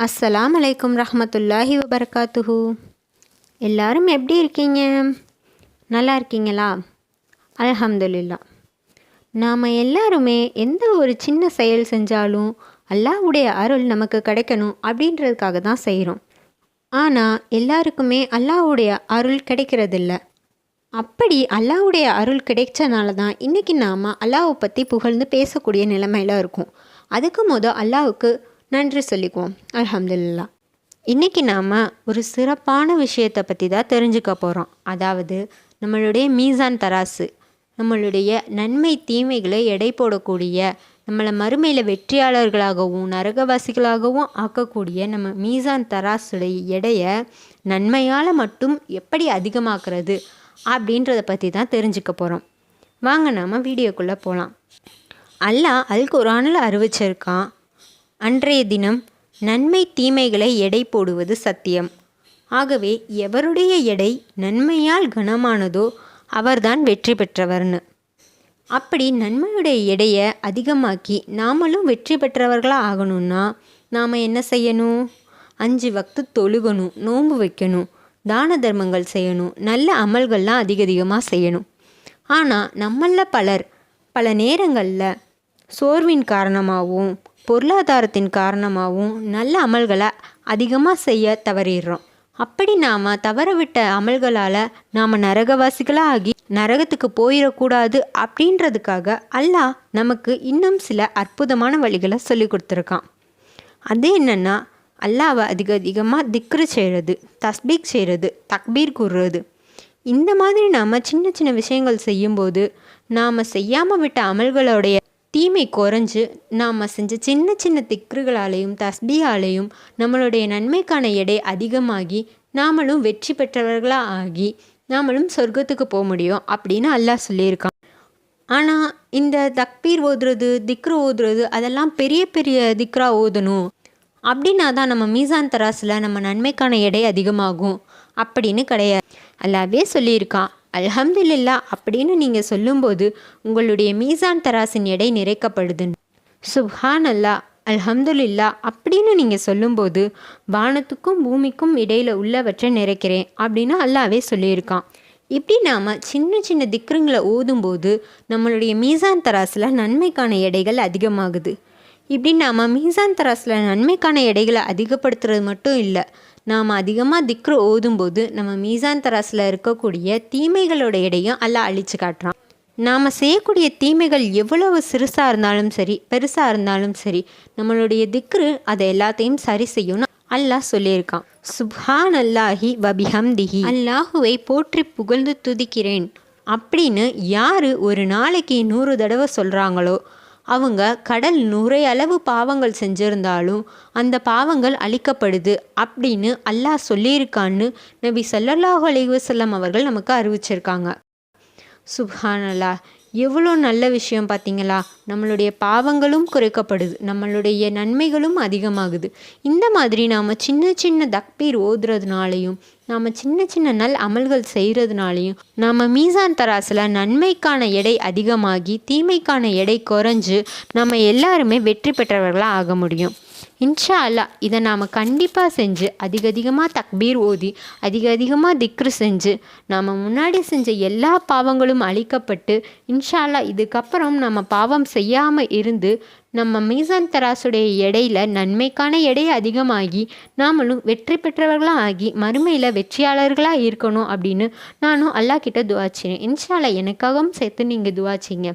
அஸ்ஸலாம் அலைக்கும் ரஹ்மத்துல்லாஹி வபரகாத்துஹு. எல்லாரும் எப்படி இருக்கீங்க? நல்லா இருக்கீங்களா? அல்ஹம்துலில்லா. நாம் எல்லாருமே எந்த ஒரு சின்ன செயல் செஞ்சாலும் அல்லாஹ்வுடைய அருள் நமக்கு கிடைக்கணும் அப்படின்றதுக்காக தான் செய்கிறோம். ஆனால் எல்லாருக்குமே அல்லாஹ்வுடைய அருள் கிடைக்கிறதில்ல. அப்படி அல்லாஹ்வுடைய அருள் கிடைச்சனால தான் இன்றைக்கி நாம் அல்லாஹ்வை பற்றி புகழ்ந்து பேசக்கூடிய நிலைமையில் இருக்கும். அதுக்கு அல்லாஹ்வுக்கு நன்றி சொல்லிக்குவோம். அல்ஹம்துலில்லா. இன்றைக்கி நாம் ஒரு சிறப்பான விஷயத்தை பற்றி தான் தெரிஞ்சுக்க போகிறோம். அதாவது நம்மளுடைய மீசான் தராசு, நம்மளுடைய நன்மை தீமைகளை எடை போடக்கூடிய, நம்மளை மறுமையில் வெற்றியாளர்களாகவும் நரகவாசிகளாகவும் ஆக்கக்கூடிய நம்ம மீசான் தராசுடைய எடையை நன்மையால் மட்டும் எப்படி அதிகமாக்குறது அப்படின்றத பற்றி தான் தெரிஞ்சுக்க போகிறோம். வாங்க நாம் வீடியோக்குள்ளே போகலாம். அல்லாஹ் அல் குர்ஆனில் அறிவிச்சிருக்கான், அன்றைய தினம் நன்மை தீமைகளை எடை போடுவது சத்தியம். ஆகவே எவருடைய எடை நன்மையால் கனமானதோ அவர்தான் வெற்றி பெற்றவர்னு. அப்படி நன்மையுடைய எடையை அதிகமாக்கி நாமளும் வெற்றி பெற்றவர்களாக ஆகணும்னா நாம் என்ன செய்யணும்? 5 வக்து தொழுகணும், நோன்பு வைக்கணும், தான தர்மங்கள் செய்யணும், நல்ல அமல்கள்லாம் அதிகமாக செய்யணும். ஆனால் நம்மளில் பல நேரங்களில் சோர்வின் காரணமாகவும் பொருளாதாரத்தின் காரணமாகவும் நல்ல அமல்களை அதிகமாக செய்ய தவறிடுறோம். அப்படி நாம் தவறவிட்ட அமல்களால் நாம் நரகவாசிகளாக ஆகி நரகத்துக்கு போயிடக்கூடாது அப்படின்றதுக்காக அல்லாஹ் நமக்கு இன்னும் சில அற்புதமான வழிகளை சொல்லி கொடுத்துருக்கான். அது என்னென்னா, அல்லாஹ்வை அதிகமாக திக்ரு செய்கிறது, தஸ்பீக் செய்கிறது, தக்பீர் கூறுறது. இந்த மாதிரி நாம் சின்ன சின்ன விஷயங்கள் செய்யும்போது நாம் செய்யாமல் விட்ட அமல்களுடைய தீமை குறைஞ்சு நாம் செஞ்ச சின்ன சின்ன திக்ருகளாலேயும் தஸ்பீயாலேயும் நம்மளுடைய நன்மைக்கான எடை அதிகமாகி நாமளும் வெற்றி பெற்றவர்களாக ஆகி நாமளும் சொர்க்கத்துக்கு போக முடியும் அப்படின்னு அல்லாஹ் சொல்லியிருக்கான். ஆனால் இந்த தக்பீர் ஓதுறது, திக்ரு ஓதுறது அதெல்லாம் பெரிய பெரிய திக்ரா ஓதணும் அப்படின்னா தான் நம்ம மீசான் தராசில் நம்ம நன்மைக்கான எடை அதிகமாகும் அப்படின்னு கிடையாது. அல்லாஹ்வே சொல்லியிருக்கான், அல்ஹம்துலில்லா அப்படின்னு நீங்கள் சொல்லும்போது உங்களுடைய மீசான் தராசின் எடை நிறைக்கப்படுதுன்னு. சுப்ஹான் அல்லாஹ், அல்ஹம்துலில்லா அப்படின்னு நீங்கள் சொல்லும்போது வானத்துக்கும் பூமிக்கும் இடையில் உள்ளவற்றை நிறைக்கிறேன் அப்படின்னு அல்லாஹ்வே சொல்லியிருக்கான். இப்படி நாம் சின்ன சின்ன திக்ருங்களை ஓதும்போது நம்மளுடைய மீசான் தராசில் நன்மைக்கான எடைகள் அதிகமாகுது. இப்படி நாம் மீசான் தராசில் நன்மைக்கான எடைகளை அதிகப்படுத்துறது மட்டும் இல்லை, நாம் அதிகமாக திக்ரு ஓதும்போது நம்ம மீசான் தராசில் இருக்கக்கூடிய தீமைகளோட எடையும் அல்லாஹ் அழிச்சு காட்டுறான். நாம் செய்யக்கூடிய தீமைகள் எவ்வளவு சிறுசாக இருந்தாலும் சரி பெருசாக இருந்தாலும் சரி நம்மளுடைய திக்ரு அதை எல்லாத்தையும் சரி செய்யும்னு அல்லாஹ் சொல்லியிருக்கான். சுப்ஹான் அல்லாஹி வபிஹம்திஹி, அல்லாஹுவை போற்றி புகழ்ந்து துதிக்கிறேன் அப்படின்னு யார் ஒரு நாளைக்கு 100 தடவை சொல்கிறாங்களோ அவங்க கடல் நுரையளவு பாவங்கள் செஞ்சுருந்தாலும் அந்த பாவங்கள் அழிக்கப்படுது அப்படின்னு அல்லாஹ் சொல்லியிருக்கான்னு நபி ஸல்லல்லாஹு அலைஹி வஸல்லம் அவர்கள் நமக்கு அறிவிச்சிருக்காங்க. சுப்ஹானல்லாஹ், எவ்வளோ நல்ல விஷயம் பார்த்தீங்களா? நம்மளுடைய பாவங்களும் குறைக்கப்படுது, நம்மளுடைய நன்மைகளும் அதிகமாகுது. இந்த மாதிரி நாம் சின்ன சின்ன தக்பீர் ஓதுறதுனாலையும் நாம் சின்ன சின்ன நல் அமல்கள் செய்கிறதுனாலையும் நாம் மீசான் தராசில் நன்மைக்கான எடை அதிகமாகி தீமைக்கான எடை குறைஞ்சு நம்ம எல்லாருமே வெற்றி பெற்றவர்களாக ஆக முடியும். இன்ஷா அல்லாஹ் இதை நாம் கண்டிப்பாக செஞ்சு அதிகமாக தக்பீர் ஓதி அதிகமாக திக்ரு செஞ்சு நாம் முன்னாடி செஞ்ச எல்லா பாவங்களும் அழிக்கப்பட்டு இன்ஷா அல்லாஹ் இதுக்கப்புறம் நம்ம பாவம் செய்யாமல் இருந்து நம்ம மீசான் தராசுடைய எடையில் நன்மைக்கான எடை அதிகமாகி நாமளும் வெற்றி பெற்றவர்களாக ஆகி மறுமையில் வெற்றியாளர்களாக இருக்கணும் அப்படின்னு நானும் அல்லாஹ் கிட்ட துவா செய்கிறேன். இன்ஷா அல்லாஹ் எனக்காகவும் சேர்த்து நீங்கள் துவா செய்யுங்க.